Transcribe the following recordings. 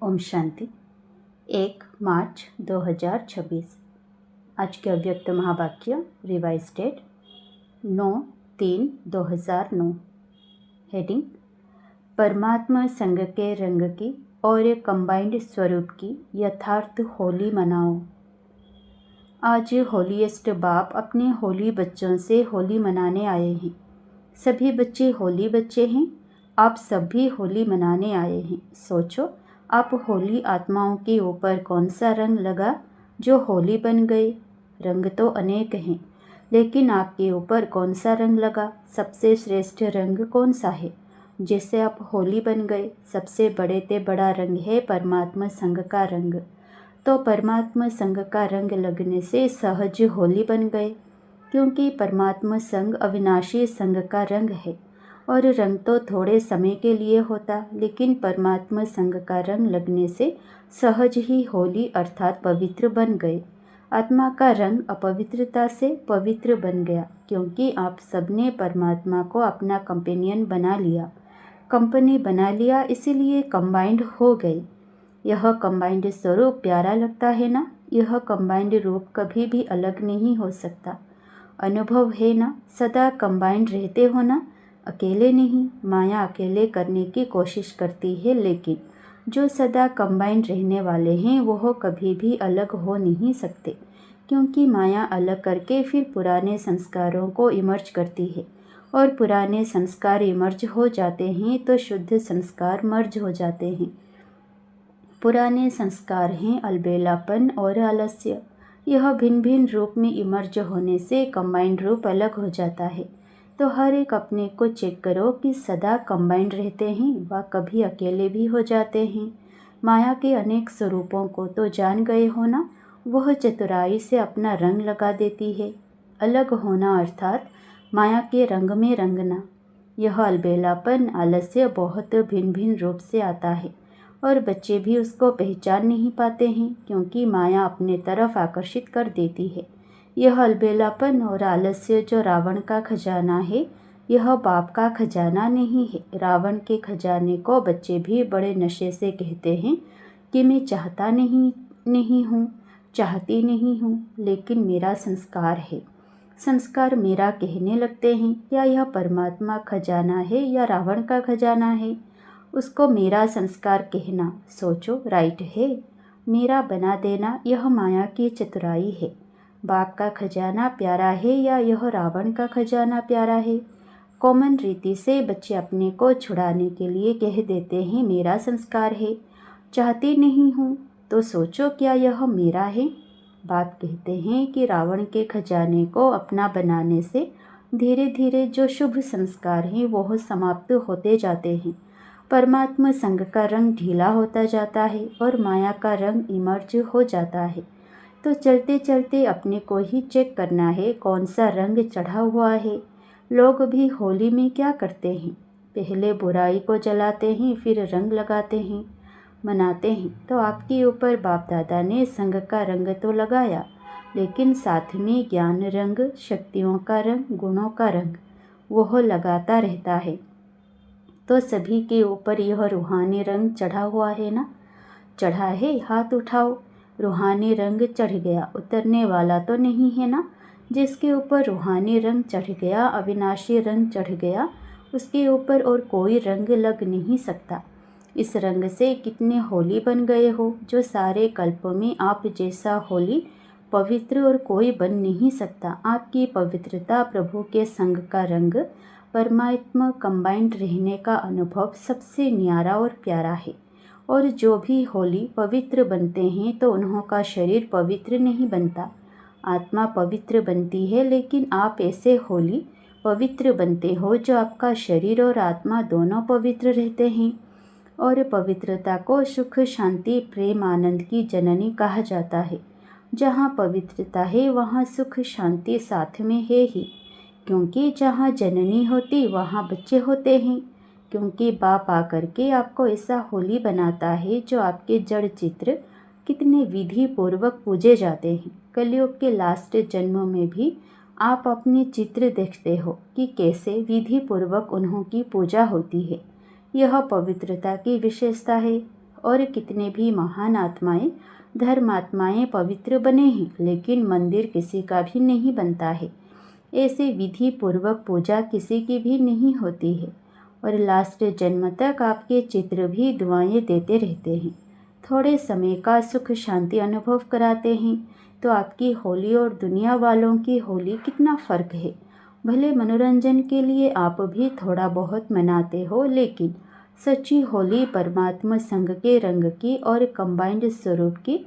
ओम शांति। 1 मार्च 2026। आज के अव्यक्त महावाक्य रिवाइज डेट 9/3/2009। हेडिंग: परमात्मा संग के रंग की और कंबाइंड स्वरूप की यथार्थ होली मनाओ। आज होलीएस्ट बाप अपने होली बच्चों से होली मनाने आए हैं। सभी बच्चे होली बच्चे हैं। आप सब भी होली मनाने आए हैं। सोचो, आप होली आत्माओं के ऊपर कौन सा रंग लगा जो होली बन गए। रंग तो अनेक हैं, लेकिन आपके ऊपर कौन सा रंग लगा? सबसे श्रेष्ठ रंग कौन सा है जिससे आप होली बन गए? सबसे बड़े ते बड़ा रंग है परमात्मा संग का रंग। तो परमात्मा संग का रंग लगने से सहज होली बन गए, क्योंकि परमात्मा संग अविनाशी संग का रंग है। और रंग तो थोड़े समय के लिए होता, लेकिन परमात्मा संग का रंग लगने से सहज ही होली अर्थात पवित्र बन गए। आत्मा का रंग अपवित्रता से पवित्र बन गया, क्योंकि आप सबने परमात्मा को अपना कंपेनियन बना लिया, कंपनी बना लिया, इसीलिए कंबाइंड हो गए। यह कंबाइंड स्वरूप प्यारा लगता है ना? यह कंबाइंड रूप कभी भी अलग नहीं हो सकता। अनुभव है ना? सदा कंबाइंड रहते हो ना? अकेले नहीं। माया अकेले करने की कोशिश करती है, लेकिन जो सदा कंबाइंड रहने वाले हैं वह कभी भी अलग हो नहीं सकते, क्योंकि माया अलग करके फिर पुराने संस्कारों को इमर्ज करती है, और पुराने संस्कार इमर्ज हो जाते हैं तो शुद्ध संस्कार मर्ज हो जाते हैं। पुराने संस्कार हैं अलबेलापन और आलस्य। यह भिन्न भिन्न रूप में इमर्ज होने से कंबाइंड रूप अलग हो जाता है। तो हर एक अपने को चेक करो कि सदा कंबाइंड रहते हैं व कभी अकेले भी हो जाते हैं। माया के अनेक स्वरूपों को तो जान गए हो ना? वह चतुराई से अपना रंग लगा देती है। अलग होना अर्थात माया के रंग में रंगना। यह अलबेलापन आलस्य बहुत भिन्न भिन्न रूप से आता है, और बच्चे भी उसको पहचान नहीं पाते हैं, क्योंकि माया अपने तरफ आकर्षित कर देती है। यह अलबेलापन और आलस्य जो रावण का खजाना है, यह बाप का खजाना नहीं है। रावण के खजाने को बच्चे भी बड़े नशे से कहते हैं कि मैं चाहता नहीं हूँ, चाहती नहीं हूँ, लेकिन मेरा संस्कार है। संस्कार मेरा कहने लगते हैं। क्या यह परमात्मा खजाना है या रावण का खजाना है? उसको मेरा संस्कार कहना, सोचो, राइट है? मेरा बना देना, यह माया की चतुराई है। बाप का खजाना प्यारा है या यह रावण का खजाना प्यारा है? कॉमन रीति से बच्चे अपने को छुड़ाने के लिए कह देते हैं मेरा संस्कार है, चाहती नहीं हूँ। तो सोचो, क्या यह मेरा है? बाप कहते हैं कि रावण के खजाने को अपना बनाने से धीरे धीरे जो शुभ संस्कार हैं वह समाप्त होते जाते हैं। परमात्मा संग का रंग ढीला होता जाता है और माया का रंग इमर्ज हो जाता है। तो चलते चलते अपने को ही चेक करना है कौन सा रंग चढ़ा हुआ है। लोग भी होली में क्या करते हैं? पहले बुराई को जलाते हैं, फिर रंग लगाते हैं, मनाते हैं। तो आपके ऊपर बाप दादा ने संग का रंग तो लगाया, लेकिन साथ में ज्ञान रंग, शक्तियों का रंग, गुणों का रंग वह लगाता रहता है। तो सभी के ऊपर यह रूहानी रंग चढ़ा हुआ है ना? चढ़ा है? हाथ उठाओ। रूहानी रंग चढ़ गया, उतरने वाला तो नहीं है ना? जिसके ऊपर रूहानी रंग चढ़ गया, अविनाशी रंग चढ़ गया, उसके ऊपर और कोई रंग लग नहीं सकता। इस रंग से कितने होली बन गए हो, जो सारे कल्प में आप जैसा होली पवित्र और कोई बन नहीं सकता। आपकी पवित्रता प्रभु के संग का रंग, परमात्मा कंबाइंड रहने का अनुभव सबसे न्यारा और प्यारा है। और जो भी होली पवित्र बनते हैं तो उन्हों का शरीर पवित्र नहीं बनता, आत्मा पवित्र बनती है। लेकिन आप ऐसे होली पवित्र बनते हो जो आपका शरीर और आत्मा दोनों पवित्र रहते हैं। और पवित्रता को सुख शांति प्रेम आनंद की जननी कहा जाता है। जहाँ पवित्रता है वहाँ सुख शांति साथ में है ही, क्योंकि जहाँ जननी होती वहाँ बच्चे होते हैं। क्योंकि बाप आकर के आपको ऐसा होली बनाता है जो आपके जड़ चित्र कितने विधि पूर्वक पूजे जाते हैं। कलयुग के लास्ट जन्मों में भी आप अपने चित्र देखते हो कि कैसे विधि पूर्वक उन्हों की पूजा होती है। यह पवित्रता की विशेषता है। और कितने भी महान आत्माएं, धर्मात्माएं पवित्र बने हैं, लेकिन मंदिर किसी का भी नहीं बनता है। ऐसे विधि पूर्वक पूजा किसी की भी नहीं होती है और लास्ट जन्म तक आपके चित्र भी दुआएं देते रहते हैं। थोड़े समय का सुख शांति अनुभव कराते हैं। तो आपकी होली और दुनिया वालों की होली कितना फ़र्क है। भले मनोरंजन के लिए आप भी थोड़ा बहुत मनाते हो, लेकिन सच्ची होली परमात्मा संग के रंग की और कंबाइंड स्वरूप की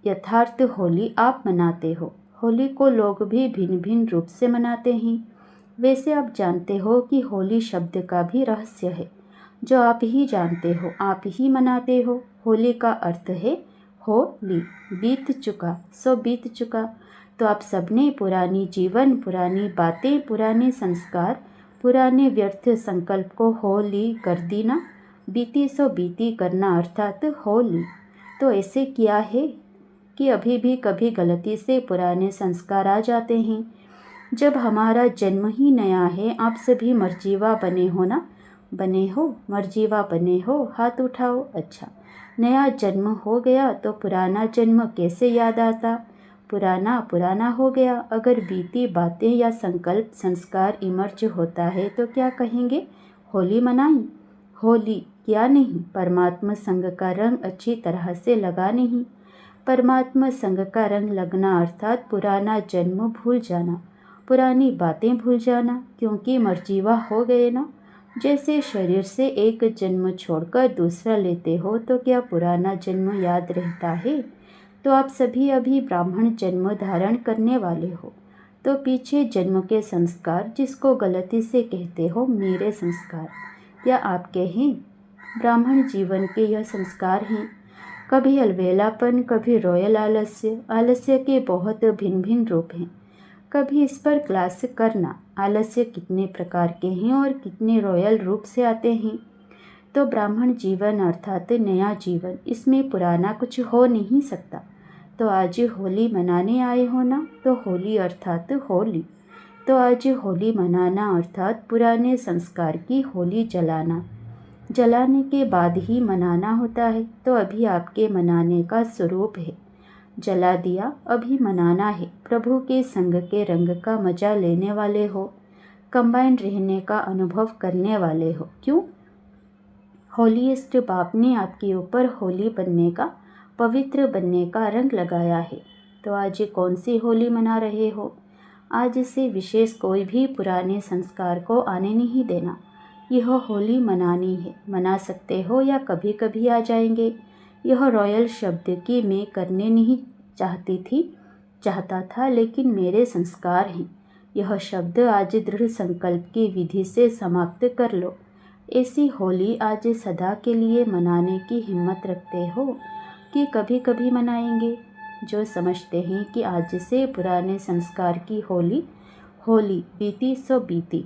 यथार्थ होली आप मनाते हो। होली को लोग भी भिन्न भिन्न रूप से मनाते हैं। वैसे आप जानते हो कि होली शब्द का भी रहस्य है, जो आप ही जानते हो, आप ही मनाते हो। होली का अर्थ है होली, बीत चुका सो बीत चुका। तो आप सबने पुरानी जीवन, पुरानी बातें, पुराने संस्कार, पुराने व्यर्थ संकल्प को होली कर दी ना। बीती सो बीती करना अर्थात होली। तो ऐसे किया है कि अभी भी कभी गलती से पुराने संस्कार आ जाते हैं। जब हमारा जन्म ही नया है, आप सभी मर्जीवा बने हो ना? बने हो? मर्जीवा बने हो? हाथ उठाओ। अच्छा, नया जन्म हो गया तो पुराना जन्म कैसे याद आता? पुराना पुराना हो गया। अगर बीती बातें या संकल्प संस्कार इमर्ज होता है तो क्या कहेंगे? होली मनाई। होली क्या नहीं, परमात्मा संग का रंग अच्छी तरह से लगा नहीं। परमात्मा संग का रंग लगना अर्थात पुराना जन्म भूल जाना, पुरानी बातें भूल जाना, क्योंकि मर्जीवा हो गए ना। जैसे शरीर से एक जन्म छोड़कर दूसरा लेते हो तो क्या पुराना जन्म याद रहता है? तो आप सभी अभी ब्राह्मण जन्म धारण करने वाले हो, तो पीछे जन्म के संस्कार, जिसको गलती से कहते हो मेरे संस्कार, या आपके हैं? ब्राह्मण जीवन के यह संस्कार हैं। कभी अलवेलापन, कभी रॉयल आलस्य। आलस्य के बहुत भिन्न भिन्न रूप हैं। कभी इस पर क्लास करना, आलस्य कितने प्रकार के हैं और कितने रॉयल रूप से आते हैं। तो ब्राह्मण जीवन अर्थात नया जीवन, इसमें पुराना कुछ हो नहीं सकता। तो आज होली मनाने आए हो ना, तो होली अर्थात होली। तो आज होली मनाना अर्थात पुराने संस्कार की होली जलाना। जलाने के बाद ही मनाना होता है। तो अभी आपके मनाने का स्वरूप है, जला दिया, अभी मनाना है। प्रभु के संग के रंग का मजा लेने वाले हो, कंबाइंड रहने का अनुभव करने वाले हो। क्यों? होलीएस्ट बाप ने आपके ऊपर होली बनने का, पवित्र बनने का रंग लगाया है। तो आज कौन सी होली मना रहे हो? आज से विशेष कोई भी पुराने संस्कार को आने नहीं देना। यह होली मनानी है। मना सकते हो या कभी कभी आ जाएंगे। यह रॉयल शब्द की मैं करने नहीं चाहता था, लेकिन मेरे संस्कार हैं। यह शब्द आज दृढ़ संकल्प की विधि से समाप्त कर लो। ऐसी होली आज सदा के लिए मनाने की हिम्मत रखते हो कि कभी कभी मनाएंगे? जो समझते हैं कि आज से पुराने संस्कार की होली, होली बीती सो बीती,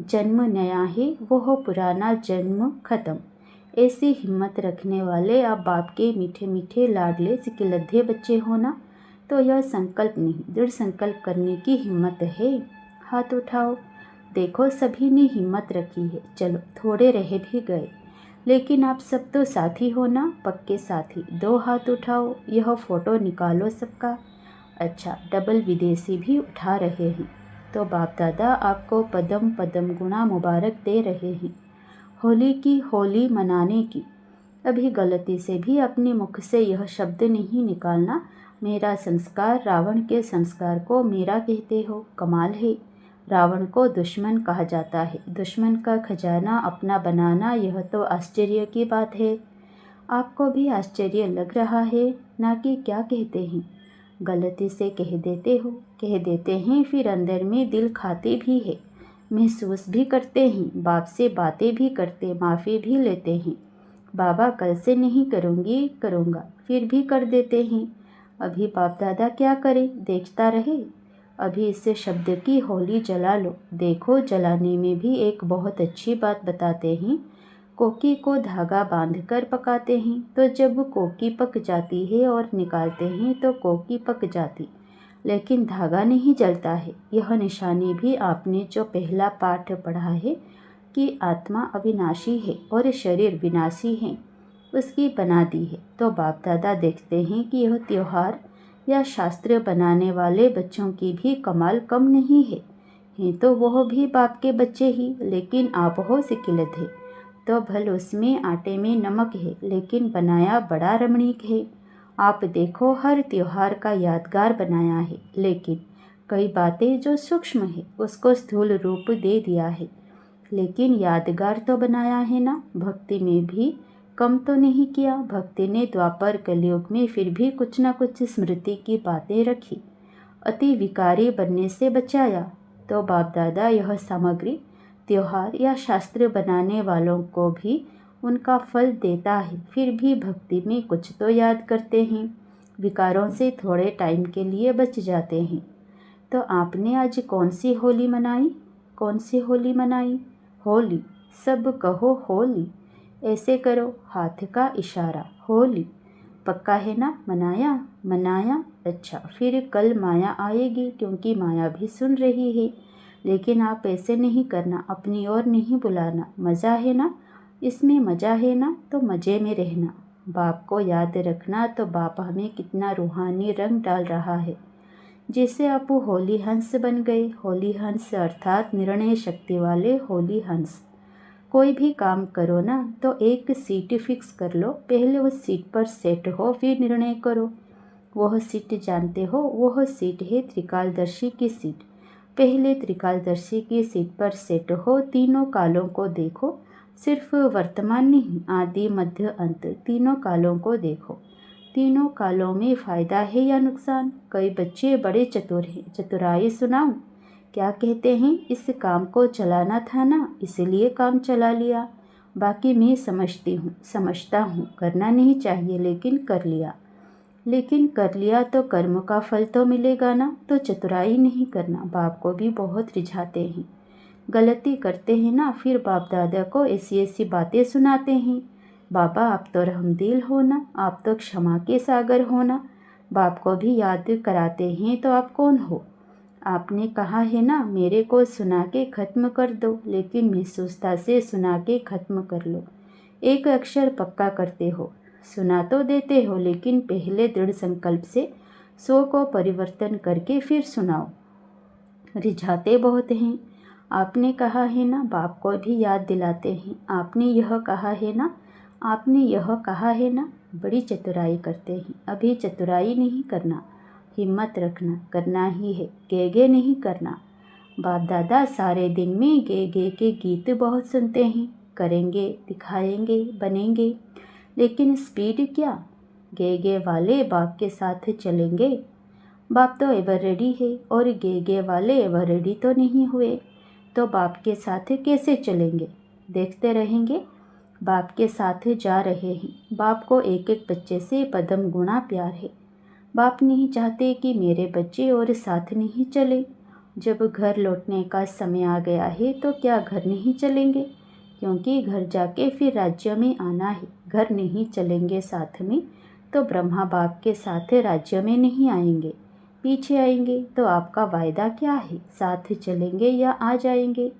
जन्म नया है, वो पुराना जन्म खत्म। ऐसी हिम्मत रखने वाले आप बाप के मीठे मीठे लाडले सिकिलद्धे बच्चे हो ना। तो यह संकल्प नहीं, दृढ़ संकल्प करने की हिम्मत है। हाथ उठाओ। देखो सभी ने हिम्मत रखी है। चलो, थोड़े रह भी गए, लेकिन आप सब तो साथी हो ना, पक्के साथी। 2 हाथ उठाओ। यह फ़ोटो निकालो सबका। अच्छा, डबल विदेशी भी उठा रहे हैं। तो बाप दादा आपको पदम पदम गुणा मुबारक दे रहे हैं होली की, होली मनाने की। अभी गलती से भी अपने मुख से यह शब्द नहीं निकालना, मेरा संस्कार। रावण के संस्कार को मेरा कहते हो। कमाल है। रावण को दुश्मन कहा जाता है। दुश्मन का खजाना अपना बनाना, यह तो आश्चर्य की बात है। आपको भी आश्चर्य लग रहा है ना कि क्या कहते हैं? गलती से कह देते हैं, फिर अंदर में दिल खाते भी है, महसूस भी करते हैं, बाप से बातें भी करते, माफ़ी भी लेते हैं। बाबा कल से नहीं करूँगा, फिर भी कर देते हैं। अभी बाप दादा क्या करें, देखता रहे। अभी इस शब्द की होली जला लो। देखो, जलाने में भी एक बहुत अच्छी बात बताते हैं। कोकी को धागा बांधकर पकाते हैं, तो जब कोकी पक जाती है और निकालते हैं तो कोकी पक जाती, लेकिन धागा नहीं जलता है। यह निशानी भी आपने जो पहला पाठ पढ़ा है कि आत्मा अविनाशी है और शरीर विनाशी है। उसकी बना दी है। तो बाप दादा देखते हैं कि यह त्यौहार या शास्त्र बनाने वाले बच्चों की भी कमाल कम नहीं है। हैं तो वह भी बाप के बच्चे ही, लेकिन आप हो सिकिलत है। तो भल उसमें आटे में नमक है, लेकिन बनाया बड़ा रमणीक है। आप देखो हर त्योहार का यादगार बनाया है, लेकिन कई बातें जो सूक्ष्म है उसको स्थूल रूप दे दिया है। लेकिन यादगार तो बनाया है ना। भक्ति में भी कम तो नहीं किया। भक्ति ने द्वापर कलयुग में फिर भी कुछ न कुछ स्मृति की बातें रखी, अति विकारी बनने से बचाया। तो बाप दादा यह सामग्री त्योहार या शास्त्र बनाने वालों को भी उनका फल देता है। फिर भी भक्ति में कुछ तो याद करते हैं, विकारों से थोड़े टाइम के लिए बच जाते हैं। तो आपने आज कौन सी होली मनाई? कौन सी होली मनाई? होली। सब कहो होली। ऐसे करो, हाथ का इशारा। होली। पक्का है ना? मनाया? मनाया। अच्छा, फिर कल माया आएगी, क्योंकि माया भी सुन रही है। लेकिन आप ऐसे नहीं करना, अपनी ओर नहीं बुलाना। मज़ा है ना? इसमें मज़ा है ना? तो मज़े में रहना। बाप को याद रखना। तो बाप हमें कितना रूहानी रंग डाल रहा है। जैसे आप होली हंस बन गए। होली हंस अर्थात निर्णय शक्ति वाले होली हंस। कोई भी काम करो ना तो एक सीट फिक्स कर लो। पहले उस सीट पर सेट हो, फिर निर्णय करो। वह सीट जानते हो? वह सीट है त्रिकालदर्शी की सीट। पहले त्रिकालदर्शी की सीट पर सेट हो, तीनों कालों को देखो। सिर्फ वर्तमान नहीं, आदि मध्य अंत तीनों कालों को देखो। तीनों कालों में फ़ायदा है या नुकसान? कई बच्चे बड़े चतुर हैं। चतुराई सुनाऊं? क्या कहते हैं? इस काम को चलाना था ना, इसलिए काम चला लिया। बाकी मैं समझता हूँ करना नहीं चाहिए, लेकिन कर लिया। लेकिन कर लिया तो कर्म का फल तो मिलेगा ना। तो चतुराई नहीं करना। बाप को भी बहुत रिझाते हैं। गलती करते हैं ना, फिर बाप दादा को ऐसी ऐसी बातें सुनाते हैं। बाबा आप तो रहमदिल हो ना, आप तो क्षमा के सागर हो ना। बाप को भी याद कराते हैं। तो आप कौन हो? आपने कहा है ना मेरे को सुना के ख़त्म कर दो, लेकिन महसूसता से सुना के ख़त्म कर लो। एक अक्षर पक्का करते हो। सुना तो देते हो, लेकिन पहले दृढ़ संकल्प से 100 को परिवर्तन करके फिर सुनाओ। रिझाते बहुत हैं। आपने कहा है ना, बाप को भी याद दिलाते हैं। आपने यह कहा है ना, आपने यह कहा है ना। बड़ी चतुराई करते हैं। अभी चतुराई नहीं करना, हिम्मत रखना, करना ही है, गे गे नहीं करना। बाप दादा सारे दिन में गे गे के गीत बहुत सुनते हैं। करेंगे, दिखाएंगे, बनेंगे, लेकिन स्पीड क्या? गे गे वाले बाप के साथ चलेंगे। बाप तो एवर रेडी है और गे गे वाले एवर रेडी तो नहीं हुए, तो बाप के साथ कैसे चलेंगे? देखते रहेंगे। बाप के साथ जा रहे हैं। बाप को एक एक बच्चे से पदम गुणा प्यार है। बाप नहीं चाहते कि मेरे बच्चे और साथ नहीं चले। जब घर लौटने का समय आ गया है तो क्या घर नहीं चलेंगे? क्योंकि घर जाके फिर राज्य में आना है। घर नहीं चलेंगे साथ में तो ब्रह्मा बाप के साथ राज्य में नहीं आएंगे, पीछे आएंगे। तो आपका वायदा क्या है? साथ चलेंगे या आ जाएंगे?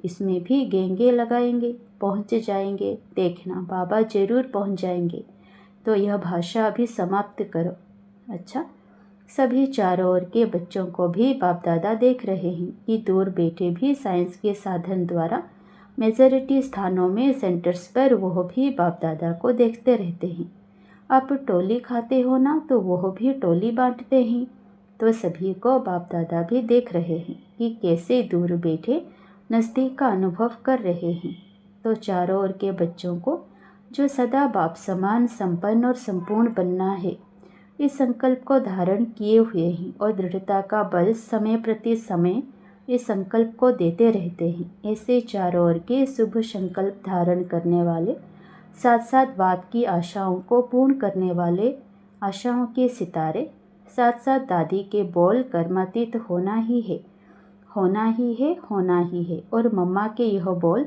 इसमें भी गेंगे लगाएंगे, पहुंच जाएंगे। देखना बाबा जरूर पहुंच जाएंगे। तो यह भाषा अभी समाप्त करो। अच्छा, सभी चारों ओर के बच्चों को भी बाप दादा देख रहे हैं कि दूर बैठे भी साइंस के साधन द्वारा मेजॉरिटी स्थानों में सेंटर्स पर वह भी बाप दादा को देखते रहते हैं। आप टोली खाते हो ना, तो वह भी टोली बांटते हैं। तो सभी को बाप दादा भी देख रहे हैं कि कैसे दूर बैठे नज़दीक का अनुभव कर रहे हैं। तो चारों ओर के बच्चों को जो सदा बाप समान संपन्न और संपूर्ण बनना है, इस संकल्प को धारण किए हुए हैं और दृढ़ता का बल समय प्रति समय इस संकल्प को देते रहते हैं। ऐसे चारों ओर के शुभ संकल्प धारण करने वाले, साथ साथ बाप की आशाओं को पूर्ण करने वाले आशाओं के सितारे, साथ साथ दादी के बोल कर्मातीत होना ही है, होना ही है, होना ही है। और मम्मा के यह बोल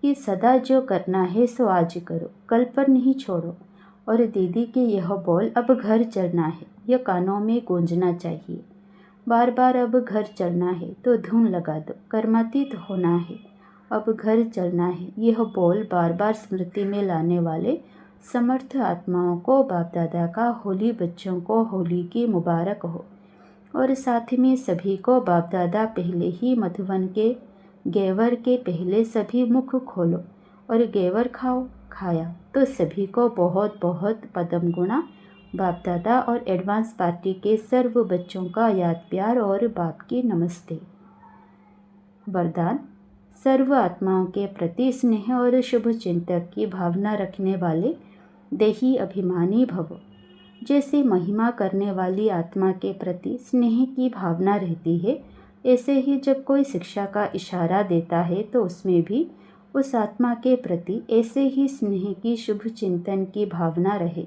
कि सदा जो करना है सो आज करो, कल पर नहीं छोड़ो। और दीदी के यह बोल अब घर चलना है, यह कानों में गूंजना चाहिए बार बार। अब घर चलना है तो धुन लगा दो, कर्मातीत होना है, अब घर चलना है। यह बोल बार बार स्मृति में लाने वाले समर्थ आत्माओं को बाप दादा का होली बच्चों को होली की मुबारक हो। और साथ में सभी को बाप दादा पहले ही मधुवन के गेवर के पहले सभी मुख खोलो और गेवर खाओ। खाया तो सभी को बहुत बहुत पदम गुणा बाप दादा और एडवांस पार्टी के सर्व बच्चों का याद प्यार और बाप की नमस्ते। वरदान, सर्व आत्माओं के प्रति स्नेह और शुभ चिंतक की भावना रखने वाले देही अभिमानी भव। जैसे महिमा करने वाली आत्मा के प्रति स्नेह की भावना रहती है, ऐसे ही जब कोई शिक्षा का इशारा देता है तो उसमें भी उस आत्मा के प्रति ऐसे ही स्नेह की शुभ चिंतन की भावना रहे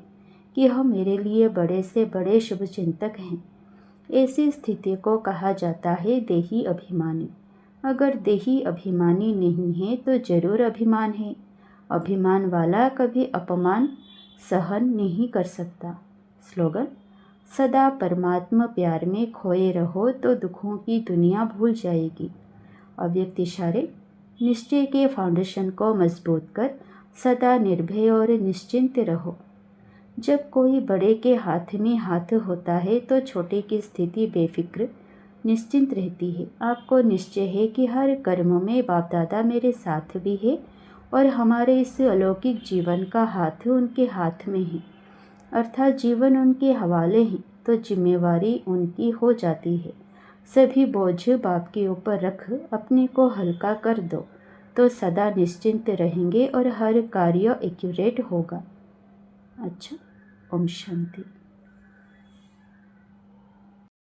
कि यह मेरे लिए बड़े से बड़े शुभ चिंतक हैं। ऐसी स्थिति को कहा जाता है देही अभिमानी। अगर देही अभिमानी नहीं है तो जरूर अभिमान है। अभिमान वाला कभी अपमान सहन नहीं कर सकता। स्लोगन, सदा परमात्मा प्यार में खोए रहो तो दुखों की दुनिया भूल जाएगी। अव्यक्त इशारे, निश्चय के फाउंडेशन को मजबूत कर सदा निर्भय और निश्चिंत रहो। जब कोई बड़े के हाथ में हाथ होता है तो छोटे की स्थिति बेफिक्र निश्चिंत रहती है। आपको निश्चय है कि हर कर्म में बाप दादा मेरे साथ भी है और हमारे इस अलौकिक जीवन का हाथ उनके हाथ में है, अर्थात जीवन उनके हवाले हैं, तो जिम्मेवारी उनकी हो जाती है। सभी बोझ बाप के ऊपर रख अपने को हल्का कर दो तो सदा निश्चिंत रहेंगे और हर कार्य एक्यूरेट होगा। अच्छा, ओम शांति।